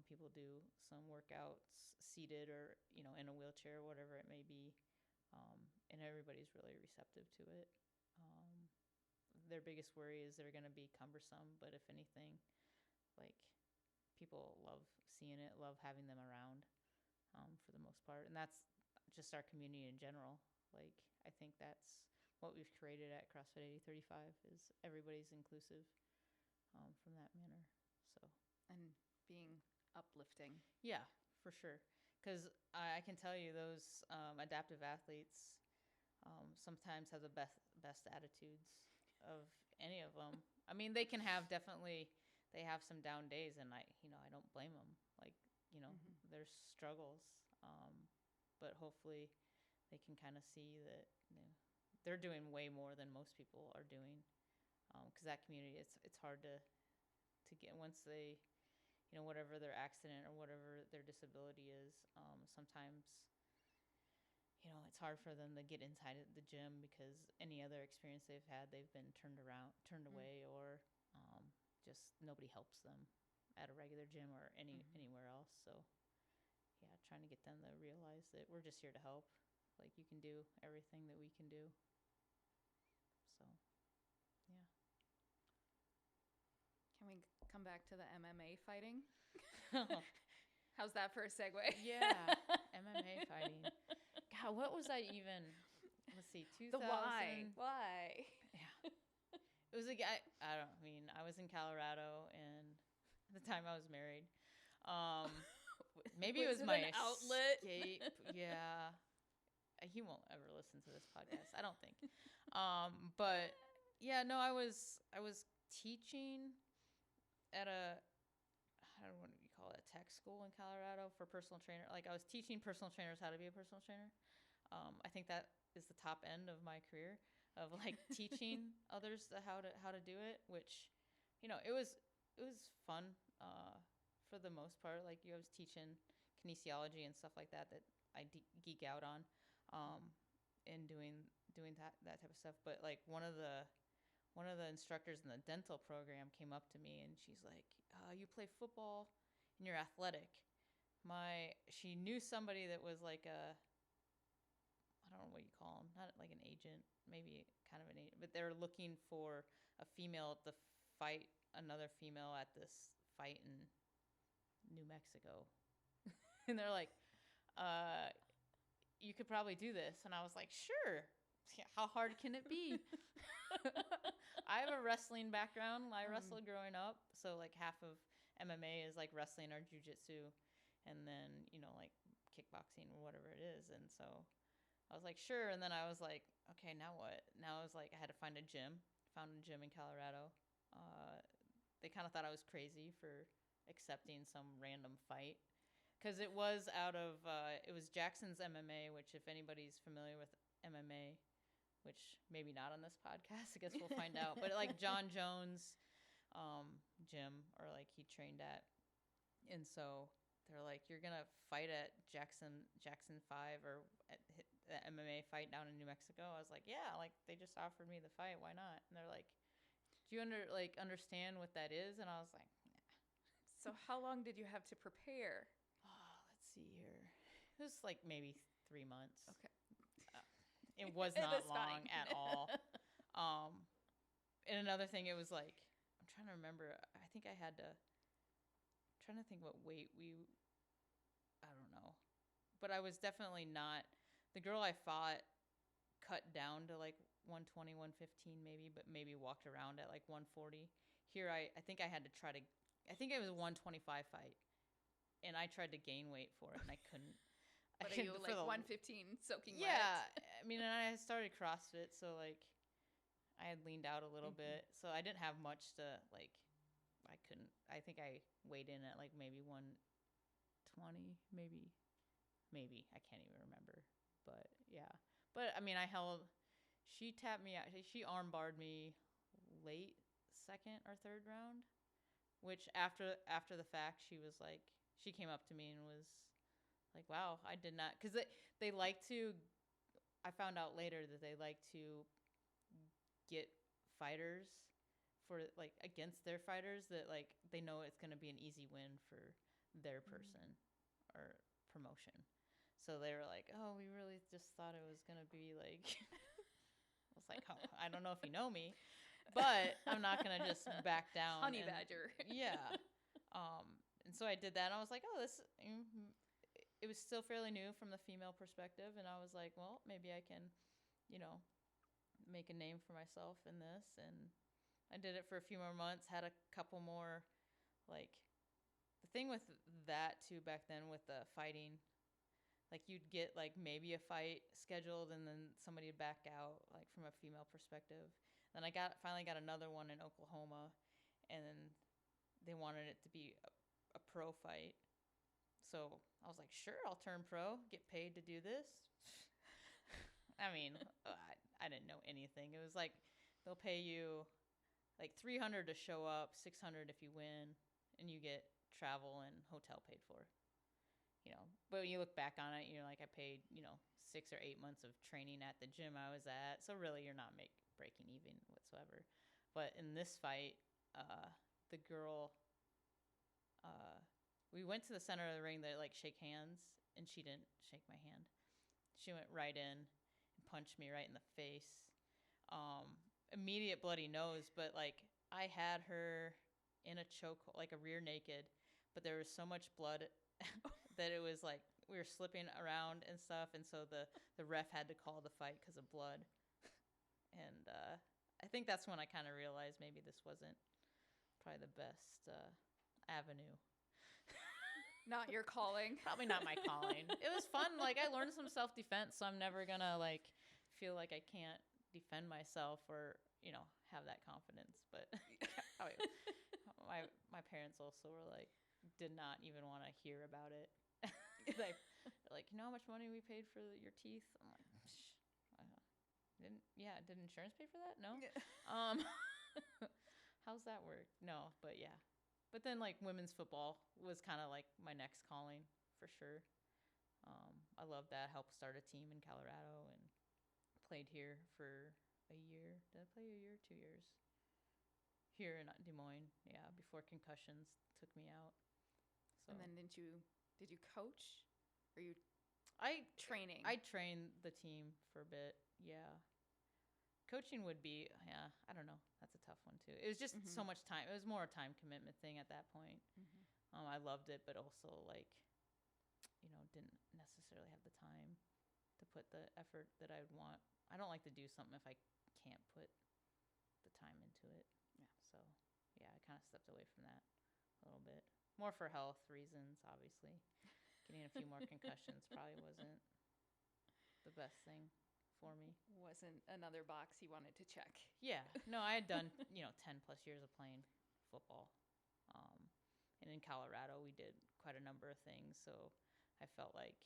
people do some workouts seated or in a wheelchair, whatever it may be, and everybody's really receptive to it. Their biggest worry is they're going to be cumbersome, but if anything, like, people love seeing it, love having them around, for the most part. And that's just our community in general. Like, I think that's what we've created at CrossFit 8035 is everybody's inclusive, from that manner. So, And being uplifting. yeah, for sure. Because I can tell you those adaptive athletes sometimes have the best attitudes of any of them. I mean, they can have they have some down days, and I don't blame them. Like, there's struggles, but hopefully they can kind of see that they're doing way more than most people are doing. Because that community, it's hard to get once they, whatever their accident or whatever their disability is. Sometimes it's hard for them to get inside the gym, because any other experience they've had, they've been turned away, or just nobody helps them at a regular gym or anywhere else. So, yeah, trying to get them to realize that we're just here to help. Like, you can do everything that we can do. So, yeah. Can we come back to the MMA fighting. How's that for a segue? Yeah, MMA fighting. God, what was I even? Let's see, 2000. The why? Yeah, it was a guy. I was in Colorado, and at the time I was married. Maybe Was it was it my an outlet? escape. Yeah, he won't ever listen to this podcast. I don't think. But yeah, no, I was teaching at a, I don't know what you call it, a tech school in Colorado for personal trainer. Like I was teaching personal trainers how to be a personal trainer. I think that is the top end of my career of like teaching others how to do it, which, it was fun for the most part. Like I was teaching kinesiology and stuff like that I geek out on, and doing that type of stuff. But like one of the instructors in the dental program came up to me and she's like, "You play football and you're athletic." She knew somebody that was like I don't know what you call them, not like an agent, maybe kind of an agent, but they're looking for a female to fight another female at this fight in New Mexico. And they're like, "You could probably do this." And I was like, "Sure. Yeah, how hard can it be?" I have a wrestling background. I wrestled growing up. So like half of MMA is like wrestling or jujitsu, and then, like kickboxing or whatever it is. And so I was like, sure. And then I was like, okay, now what? Now I was like, I had to find a gym. Found a gym in Colorado. They kind of thought I was crazy for accepting some random fight, because it was it was Jackson's MMA, which if anybody's familiar with MMA, which maybe not on this podcast, I guess we'll find out. But like John Jones gym, or like he trained at. And so they're like, "You're going to fight at Jackson 5 or at the MMA fight down in New Mexico?" I was like, "Yeah, like they just offered me the fight. Why not?" And they're like, "Do you understand what that is?" And I was like, "Nah." So how long did you have to prepare? Let's see here. It was like maybe 3 months. Okay. It was It not is long fine. at all. And another thing, it was like, I'm trying to remember. I think I had to, trying to think what weight I don't know. But I was definitely not, the girl I fought cut down to like 120, 115 maybe, but maybe walked around at like 140. Here, I think I had to I think it was a 125 fight. And I tried to gain weight for it, and I couldn't. What are you, like 115 soaking wet? Yeah. I mean, and I started CrossFit, so like I had leaned out a little bit. So I didn't have much to like, I think I weighed in at like maybe 120, maybe. I can't even remember. But yeah. But I mean, she tapped me out. She armbarred me late second or third round, which after the fact, she came up to me and was like, "Wow, I did not," because they like to. I found out later that they like to get fighters for like against their fighters that like they know it's going to be an easy win for their person or promotion. So they were like, "Oh, we really just thought it was going to be like." I was like, "Oh, I don't know if you know me, but I'm not going to just back down." Honey badger. Yeah. And so I did that, and I was like, "Oh, this." It was still fairly new from the female perspective, and I was like, "Well, maybe I can, make a name for myself in this." And I did it for a few more months. Had a couple more, like, the thing with that too back then with the fighting, like you'd get like maybe a fight scheduled, and then somebody would back out, like from a female perspective. Then I finally got another one in Oklahoma, and then they wanted it to be a pro fight. So I was like, "Sure, I'll turn pro, get paid to do this." I mean, I didn't know anything. It was like they'll pay you like $300 to show up, $600 if you win, and you get travel and hotel paid for. But when you look back on it, you're like, I paid 6 or 8 months of training at the gym I was at. So really, you're not breaking even whatsoever. But in this fight, the girl. We went to the center of the ring to like shake hands, and she didn't shake my hand. She went right in and punched me right in the face. Immediate bloody nose, but like I had her in a choke, like a rear naked, but there was so much blood that it was like we were slipping around and stuff, and so the ref had to call the fight because of blood. And I think that's when I kind of realized maybe this wasn't probably the best avenue. Not your calling. Probably not my calling. It was fun. Like, I learned some self-defense, so I'm never gonna like feel like I can't defend myself or, you know, have that confidence. But my parents also were like, did not even want to hear about it. They're like, you know how much money we paid for your teeth? I'm like, did insurance pay for that? No. How's that work? No, but yeah. But then like women's football was kind of like my next calling for sure. I love that. Helped start a team in Colorado and played here for a year. Did I play a year? 2 years. Here in Des Moines, yeah, before concussions took me out. So And then did you coach? Or you I training? I trained the team for a bit. Yeah. Coaching would be, yeah, I don't know. That's a tough one too. It was just so much time. It was more a time commitment thing at that point. I loved it, but also like, you know, didn't necessarily have the time to put the effort that I would want. I don't like to do something if I can't put the time into it. Yeah. So, yeah, I kind of stepped away from that a little bit. More for health reasons, obviously. Getting a few more concussions probably wasn't the best thing for me. Wasn't another box you wanted to check. Yeah. No, I had done, 10 plus years of playing football. And in Colorado, we did quite a number of things. So I felt like,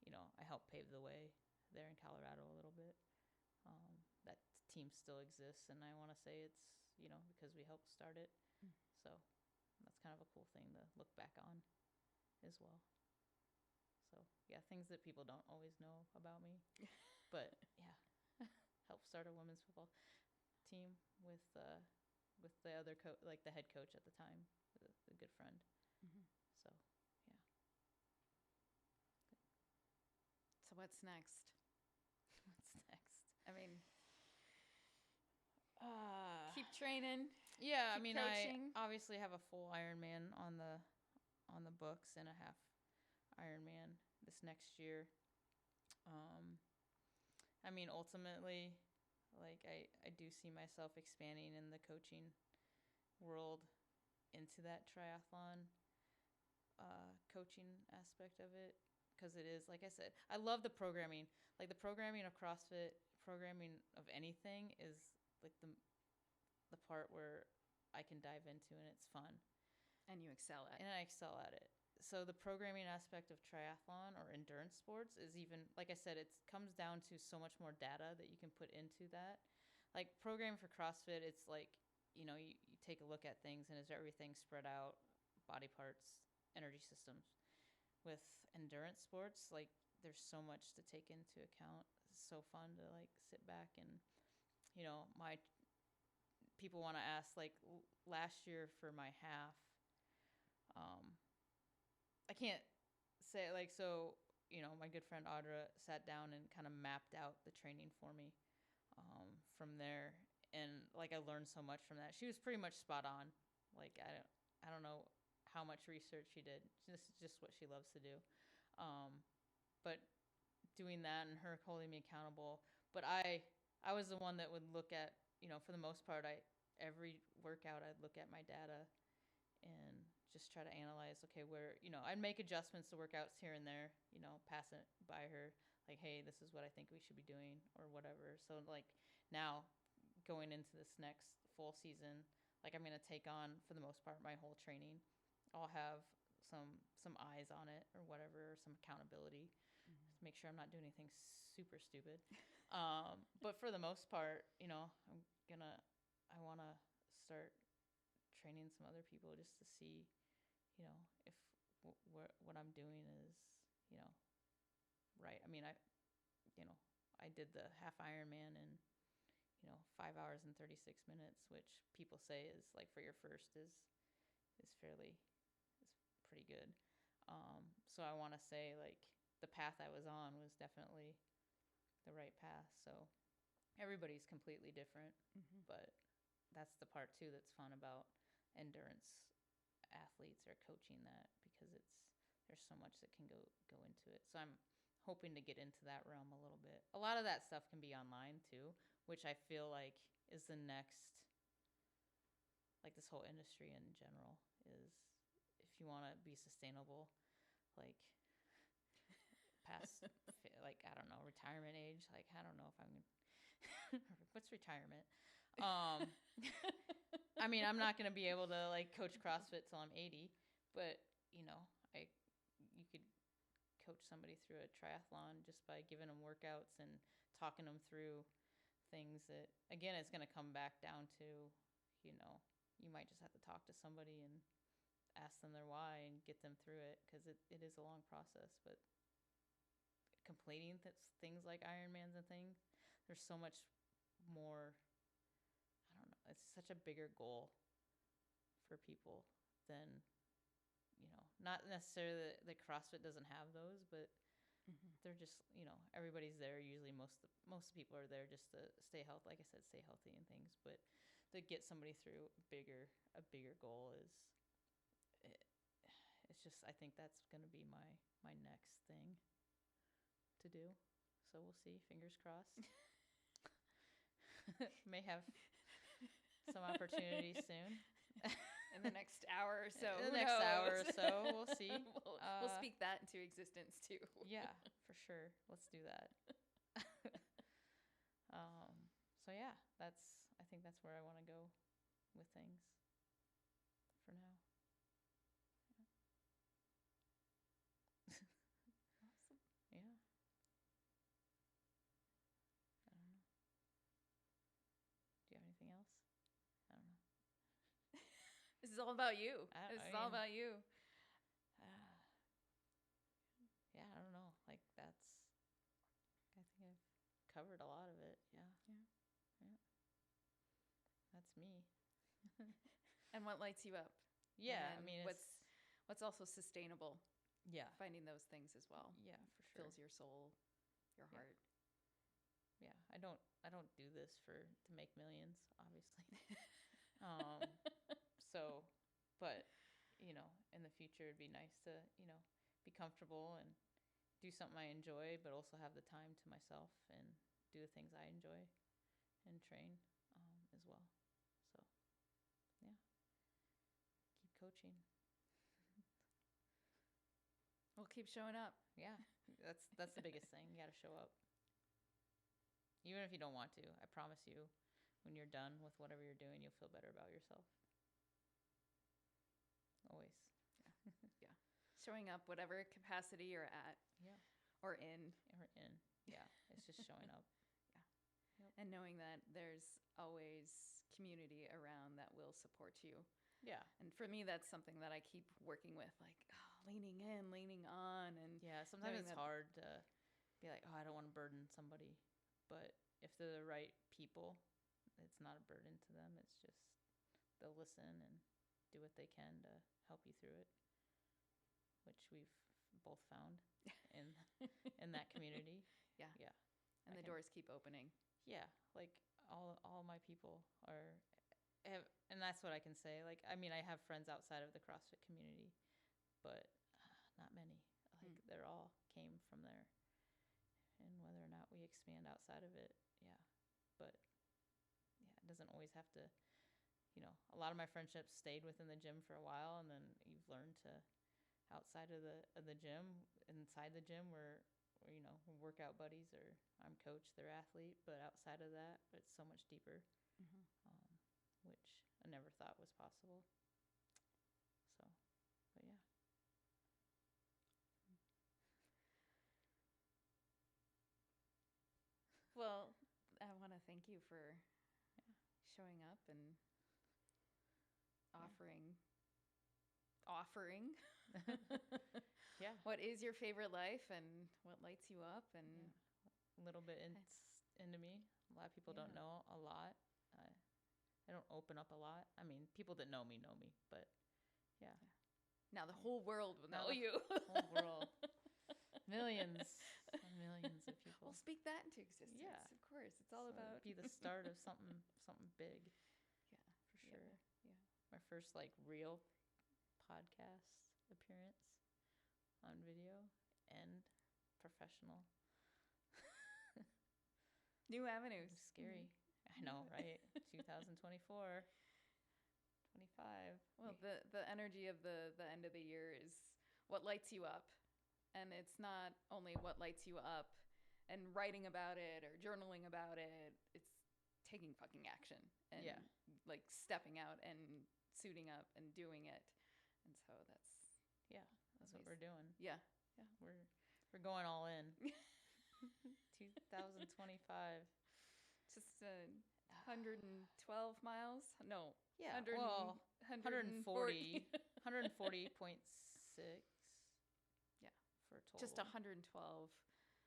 I helped pave the way there in Colorado a little bit. That team still exists. And I want to say it's, because we helped start it. So that's kind of a cool thing to look back on as well. So, yeah, things that people don't always know about me. But, yeah, helped start a women's football team with the other like the head coach at the time, a good friend. So, yeah. So what's next? What's next? I mean, keep training. Yeah, I keep mean, coaching. I obviously have a full Ironman on the books and a half Ironman this next year. I mean, ultimately, like I do see myself expanding in the coaching world into that triathlon coaching aspect of it, because it is, like I said, I love the programming. Like the programming of CrossFit, programming of anything is like the part where I can dive into and it's fun. And you excel at it. And I excel at it. So the programming aspect of triathlon or endurance sports is even, like I said, it comes down to so much more data that you can put into that. Like programming for CrossFit, it's like, you take a look at things and is everything spread out, body parts, energy systems. With endurance sports, like there's so much to take into account. It's so fun to like sit back and, my people want to ask, like last year for my half, I can't say like, so, my good friend Audra sat down and kind of mapped out the training for me from there. And like, I learned so much from that. She was pretty much spot on. Like, I don't know how much research she did. This is just what she loves to do. But doing that and her holding me accountable. But I was the one that would look at, for the most part, every workout I'd look at my data and just try to analyze, okay, where, I'd make adjustments to workouts here and there, pass it by her, like, hey, this is what I think we should be doing or whatever. So like now going into this next full season, like I'm going to take on, for the most part, my whole training. I'll have some eyes on it or whatever, or some accountability to make sure I'm not doing anything super stupid. But for the most part, I want to start training some other people just to see, if what I'm doing is, right. I mean, I did the half Ironman in, 5 hours and 36 minutes, which people say is like for your first is pretty good. So I want to say like the path I was on was definitely the right path. So everybody's completely different, but that's the part too that's fun about endurance athletes are coaching that, because there's so much that can go into it. So I'm hoping to get into that realm a little bit. A lot of that stuff can be online too, which I feel like is the next, like this whole industry in general is, if you want to be sustainable, like past like, I don't know, retirement age, like I don't know if I'm what's retirement. I mean, I'm not going to be able to like coach CrossFit till I'm 80, but you know, you could coach somebody through a triathlon just by giving them workouts and talking them through things that, again, it's going to come back down to, you know, you might just have to talk to somebody and ask them their why and get them through it, because it is a long process. But completing things like Ironmans and things, there's so much more, I don't know, it's such a bigger goal for people than, you know, not necessarily that CrossFit doesn't have those, but they're just, you know, everybody's there. Usually most people are there just to stay healthy, like I said, stay healthy and things, but to get somebody through a bigger goal it's just, I think that's going to be my next thing to do. So we'll see, fingers crossed. May have some opportunities soon. In the next hour or so. The next hour or so, we'll see. We'll speak that into existence too. Yeah, for sure. Let's do that. So yeah, I think that's where I want to go with things for now. Awesome. Yeah. I don't know. Do you have anything else? I don't know. This is all about you. This is all mean, about you. Yeah, I don't know. Like I think I've covered a lot of it. Yeah. Yeah. That's me. And what lights you up? Yeah, And I mean, what's also sustainable? Yeah. Finding those things as well. Yeah, for sure. Fills your soul, your Yeah. heart. Yeah, I don't do this to make millions, obviously. So, but you know, in the future, it'd be nice to, you know, be comfortable and do something I enjoy, but also have the time to myself and do the things I enjoy and train as well. So, yeah, keep coaching. We'll keep showing up. Yeah, that's the biggest thing. You got to show up, even if you don't want to. I promise you, when you're done with whatever you're doing, you'll feel better about yourself. Always. Yeah. Showing up, whatever capacity you're at. Yeah. Or in. Yeah, it's just showing up. Yeah. Yep. And knowing that there's always community around that will support you. Yeah. And for me, that's something that I keep working with, like leaning in, leaning on. And yeah, sometimes it's that hard to be like, oh, I don't want to burden somebody. But if they're the right people, it's not a burden to them. It's just they'll listen and do what they can to help you through it, which we've both found in that community. Yeah. Yeah. And the doors keep opening. Yeah, like all my people and that's what I can say. Like, I mean, I have friends outside of the CrossFit community, but not many. Like, they're all came from there. And whether or not we expand outside of it, yeah. But yeah, it doesn't always have to, you know, a lot of my friendships stayed within the gym for a while, and then you've learned to outside of the gym, inside the gym, we're you know, we're workout buddies, or I'm coach, they're athlete, but outside of that, it's so much deeper, which I never thought was possible. So, but yeah. Well, I want to thank you for showing up and offering. Yeah. What is your favorite life and what lights you up? And a little bit into me. A lot of people don't know a lot. I don't open up a lot. I mean, people that know me, but yeah. Now the whole world will know you. Whole world. Millions of people. We'll speak that into existence. Yeah. Of course. It's all about be the start of something big. Yeah. For sure. Yeah. my first like real podcast appearance on video and professional. New It avenues. was scary. I know, right? 2024, 25. Well, the energy of the end of the year is what lights you up. And it's not only what lights you up and writing about it or journaling about it, it's taking fucking action and Yeah. like stepping out and suiting up and doing it. And so that's Yeah, that's what Always- we're doing. yeah. We're going all in. 2025. Just 112 miles? No. Yeah, 100 well, 140. 140.6. Yeah. For total. Just 112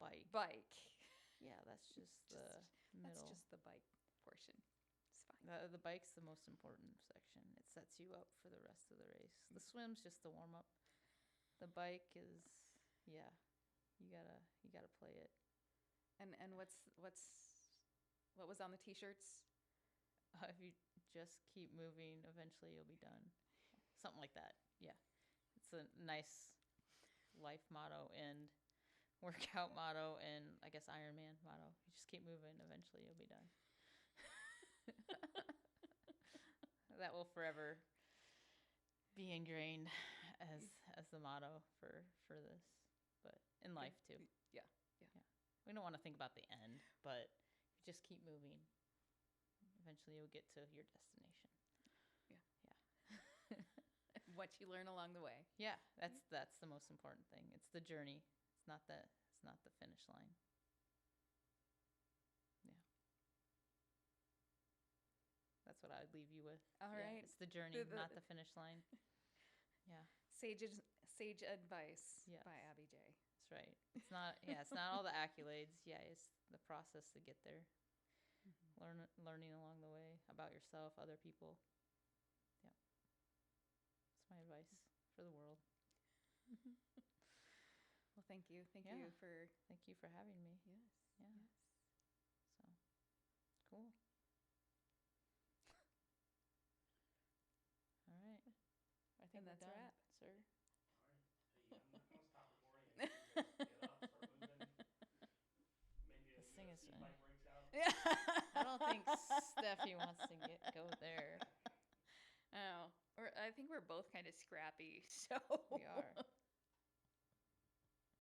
bike. bike. Yeah, that's just Just- the middle. That's just the bike portion. It's fine. The bike's the most important section. It sets you up for the rest of the race. The swim's just the warm up. The bike is, yeah, you gotta play it. And what was on the t-shirts? If you just keep moving, eventually you'll be done. Something like that. Yeah, it's a nice life motto and workout motto and I guess Ironman motto. You just keep moving, eventually you'll be done. That will forever be ingrained as the motto for this, but in life too. Yeah. We don't want to think about the end, but you just keep moving. Eventually you'll get to your destination. What you learn along the way. Yeah, that's the most important thing. It's the journey. It's not the finish line. Yeah. That's what I'd leave you with. All Yeah, right. It's the journey, The- not the finish line. Yeah, Sage advice Yes. by Abby J. that's right. It's not all the accolades. Yeah, it's the process to get there. Learning along the way about yourself, other people. Yeah. That's my advice for the world. Well, thank you. Thank Yeah. you for Thank you for having me. yes. Yeah. Yes. So, cool. All right. I think And we're that's a done, wrap. sir. All right. Hey, I'm not gonna stop recording until you guys get up, start moving. Maybe a This thing is UFC in. fight breaks out. Yeah. I don't think Steffi wants to go there. Oh, I think we're both kind of scrappy, so We are.